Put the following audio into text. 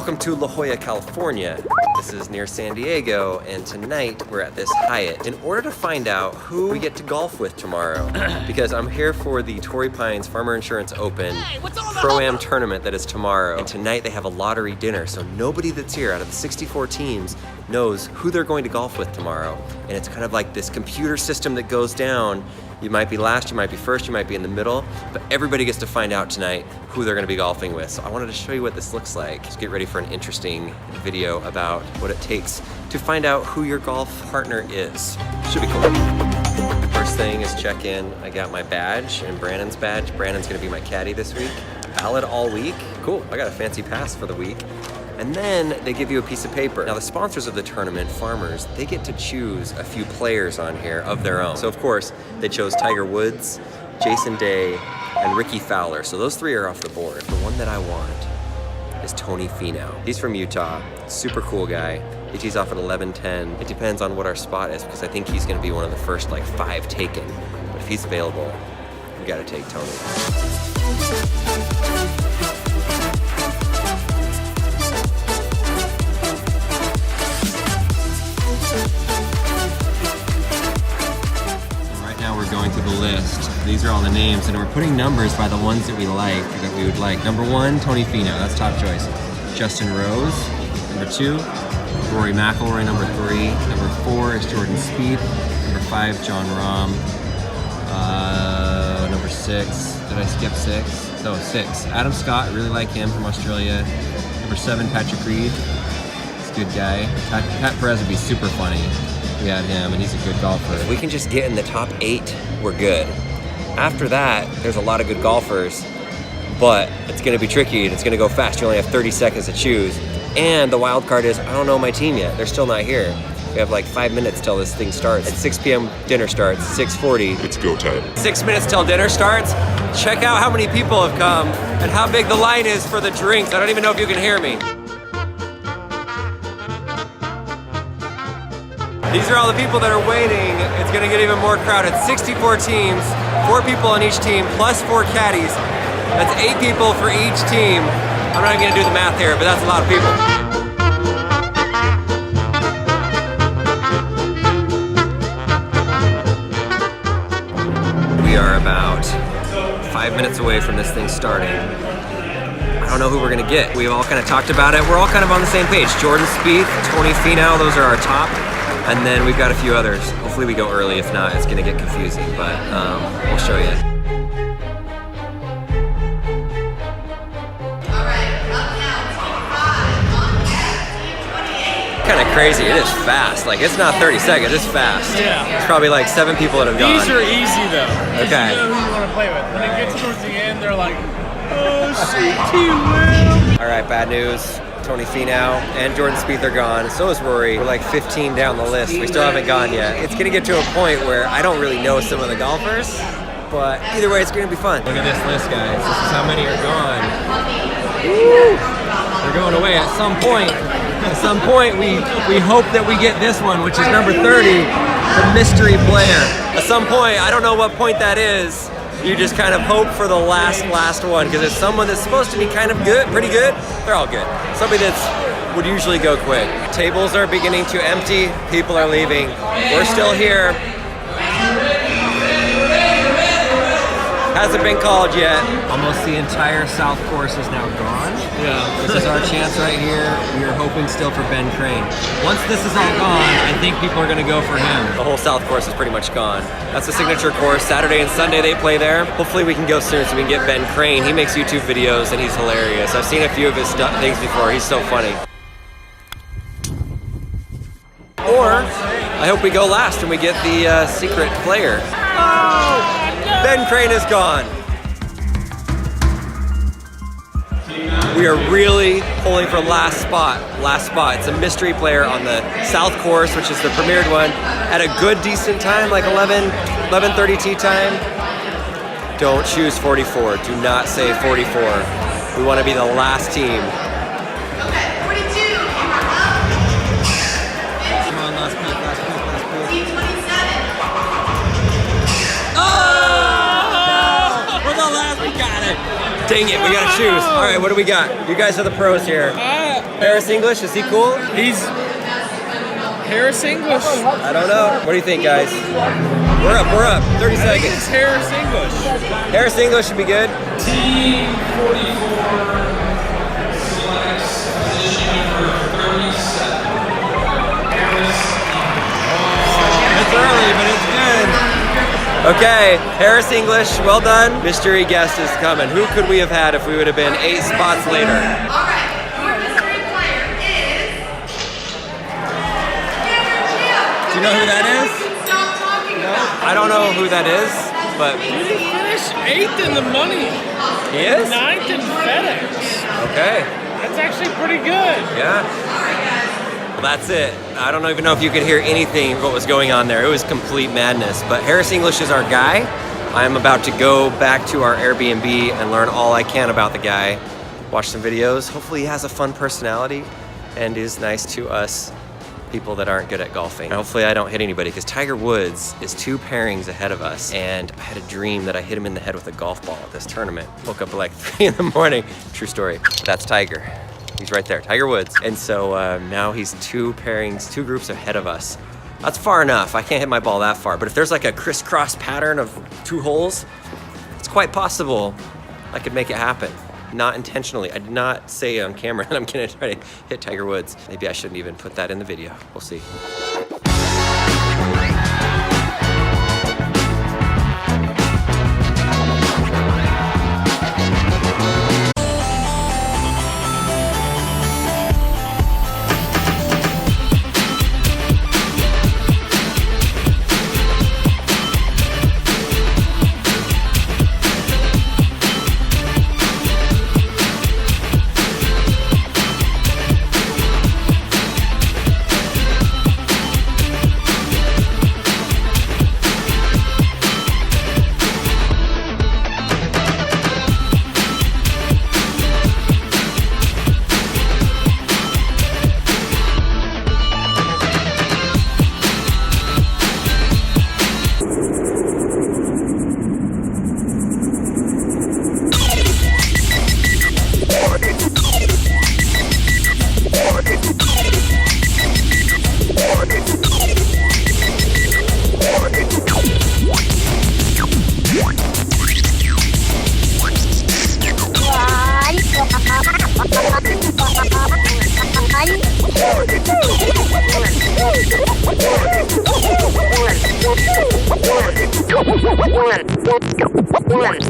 Welcome to La Jolla, California. This is near San Diego, and tonight we're at this Hyatt in order to find out who we get to golf with tomorrow. Because I'm here for the Torrey Pines Farmer Insurance Open Pro-Am tournament that is tomorrow. And tonight they have a lottery dinner, so nobody that's here out of the 64 teams knows who they're going to golf with tomorrow. And it's kind of like this computer system that goes down. You might be last, you might be first, you might be in the middle, but everybody gets to find out tonight who they're gonna be golfing with. So I wanted to show you what this looks like. Just get ready for an interesting video about what it takes to find out who your golf partner is. Should be cool. First thing is check in. I got my badge and Brandon's badge. Brandon's gonna be my caddy this week. Valid all week. Cool, I got a fancy pass for the week. And then they give you a piece of paper. Now the sponsors of the tournament, Farmers, they get to choose a few players on here of their own. So of course, they chose Tiger Woods, Jason Day, and Ricky Fowler. So those three are off the board. The one that I want is Tony Finau. He's from Utah, super cool guy. He tees off at 11:10. It depends on what our spot is because I think he's gonna be one of the first like 5 taken. But if he's available, we gotta take Tony. We're going through the list. These are all the names, and we're putting numbers by the ones that we like, that we would like. Number 1, Tony Finau, that's top choice. Justin Rose, number 2. Rory McIlroy, number 3. Number 4 is Jordan Spieth. Number 5, John Rahm. Number 6, did I skip 6? No, 6. Adam Scott, really like him from Australia. Number 7, Patrick Reed. He's a good guy. Pat Perez would be super funny. We had him, and he's a good golfer. If we can just get in the top 8, we're good. After that, there's a lot of good golfers, but it's gonna be tricky and it's gonna go fast. You only have 30 seconds to choose. And the wild card is, I don't know my team yet. They're still not here. We have like 5 minutes till this thing starts. At 6 p.m. dinner starts, 6:40. It's go time. 6 minutes till dinner starts. Check out how many people have come and how big the line is for the drinks. I don't even know if you can hear me. These are all the people that are waiting. It's gonna get even more crowded. 64 teams, 4 people on each team, plus 4 caddies. That's 8 people for each team. I'm not even gonna do the math here, but that's a lot of people. We are about 5 minutes away from this thing starting. I don't know who we're gonna get. We've all kind of talked about it. We're all kind of on the same page. Jordan Spieth, Tony Finau, those are our top. And then we've got a few others. Hopefully we go early. If not, it's gonna get confusing, but we'll show you. All right, up now, team 5 on deck, team 28. Kind of crazy, it is fast. Like it's not 30 seconds, it's fast. Yeah. It's probably like 7 people that have gone. These are easy though. Okay. You know who you want to play with. When it gets towards the end, they're like, oh, CT will. All right, bad news. Tony Finau and Jordan Spieth are gone. So is Rory. We're like 15 down the list. We still haven't gone yet. It's gonna get to a point where I don't really know some of the golfers, but either way, it's gonna be fun. Look at this list, guys. This is how many are gone. Woo! They're going away at some point. At some point, we hope that we get this one, which is number 30, the mystery player. At some point, I don't know what point that is. You just kind of hope for the last one, because it's someone that's supposed to be kind of good, pretty good. They're all good. Somebody that's would usually go quick. Tables are beginning to empty. People are leaving. We're still here. Hasn't been called yet. Almost the entire South Course is now gone. Yeah. This is our chance right here. We are hoping still for Ben Crane. Once this is all gone, I think people are gonna go for him. The whole South Course is pretty much gone. That's the signature course. Saturday and Sunday they play there. Hopefully we can go soon so we can get Ben Crane. He makes YouTube videos and he's hilarious. I've seen a few of his things before. He's so funny. Or I hope we go last and we get the secret player. Oh! Ben Crane is gone. We are really pulling for last spot. It's a mystery player on the South Course, which is the premiered one, at a good, decent time, like 11:30 tee time. Don't choose 44. Do not say 44. We want to be the last team. Okay, 42, camera up. Come on, last peak. Team 27. Oh! We're the last. We got it. Dang it, we gotta choose. All right, what do we got? You guys are the pros here. Harris English, is he cool? He's Harris English. I don't know. What do you think, guys? We're up. 30 It's seconds. Harris English. Harris English should be good. Team 44 selects position number 37. Harris. It's early, but it's good. Okay, Harris English, well done. Mystery guest is coming. Who could we have had if we would have been 8 spots later? All right, your mystery player is Do you know who that is? Stop talking about. I don't know who that is, but Did he finish 8th in the money? he is? 9th in FedEx. Okay, That's actually pretty good. yeah. Well, that's it. I don't even know if you could hear anything of what was going on there. It was complete madness. But Harris English is our guy. I'm about to go back to our Airbnb and learn all I can about the guy. Watch some videos. Hopefully he has a fun personality and is nice to us people that aren't good at golfing. Hopefully I don't hit anybody because Tiger Woods is 2 pairings ahead of us, and I had a dream that I hit him in the head with a golf ball at this tournament. Woke up at like 3 in the morning. True story. That's Tiger. He's right there, Tiger Woods. And so now he's 2 pairings, 2 groups ahead of us. That's far enough. I can't hit my ball that far. But if there's like a crisscross pattern of 2 holes, it's quite possible I could make it happen. Not intentionally. I did not say on camera that I'm gonna try to hit Tiger Woods. Maybe I shouldn't even put that in the video. We'll see. One.